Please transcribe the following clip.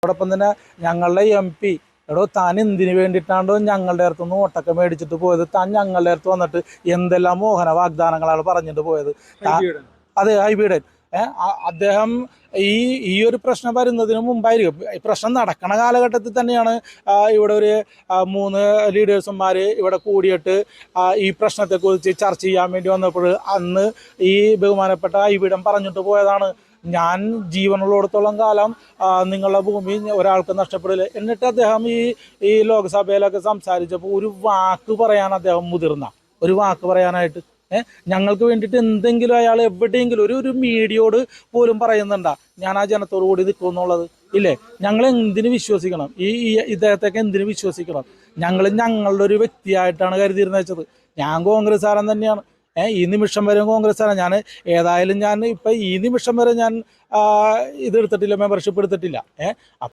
അതോടൊപ്പം തന്നെ ഞങ്ങളുടെ MP എടോ താൻ എന്തിനു വേണ്ടിയിട്ടാണ്ടോ ഞങ്ങളുടെ അടുത്തുനിന്ന് വോട്ടൊക്കെ മേടിച്ചിട്ട് പോയത്? താൻ ഞങ്ങളുടെ അടുത്ത് വന്നിട്ട് എന്തെല്ലാം മോഹന വാഗ്ദാനങ്ങളാണ് പറഞ്ഞിട്ട് പോയത്? അതെ, ഹൈബീഡൻ. അദ്ദേഹം ഈ ഒരു പ്രശ്നം വരുന്നതിന് മുമ്പായിരിക്കും, പ്രശ്നം നടക്കണ കാലഘട്ടത്തിൽ തന്നെയാണ് ഇവിടെ ഒരു 3 ലീഡേഴ്സുമാർ ഇവിടെ കൂടിയിട്ട് ഈ പ്രശ്നത്തെക്കുറിച്ച് ചർച്ച ചെയ്യാൻ വേണ്ടി വന്നപ്പോൾ അന്ന് ഈ ബഹുമാനപ്പെട്ട ഹൈബീഡൻ പറഞ്ഞിട്ട് പോയതാണ്, ഞാൻ ജീവനുള്ളിടത്തോളം കാലം നിങ്ങളുടെ ഭൂമി ഒരാൾക്ക് നഷ്ടപ്പെടില്ല. എന്നിട്ട് അദ്ദേഹം ഈ ലോക്സഭയിലൊക്കെ സംസാരിച്ചപ്പോൾ ഒരു വാക്ക് പറയാൻ അദ്ദേഹം മുതിർന്ന, ഒരു വാക്ക് പറയാനായിട്ട് ഞങ്ങൾക്ക് വേണ്ടിയിട്ട് എന്തെങ്കിലും അയാൾ എവിടെയെങ്കിലും ഒരു മീഡിയയോട് പോലും പറയുന്നുണ്ടാ ഞാൻ ആ ജനത്തോടു കൂടി നിൽക്കും എന്നുള്ളത്? ഇല്ലേ? ഞങ്ങൾ എന്തിനു വിശ്വസിക്കണം? ഇദ്ദേഹത്തെയൊക്കെ എന്തിനു വിശ്വസിക്കണം? ഞങ്ങളുടെ ഒരു വ്യക്തിയായിട്ടാണ് കരുതിയിരുന്ന വെച്ചത്. ഞാൻ കോൺഗ്രസ്സുകാരൻ തന്നെയാണ്. ഈ നിമിഷം വരെ കോൺഗ്രസ്സുകാരൻ ഞാൻ. ഏതായാലും ഞാൻ ഇപ്പം ഈ നിമിഷം വരെ ഞാൻ ഇതെടുത്തിട്ടില്ല, മെമ്പർഷിപ്പ് എടുത്തിട്ടില്ല.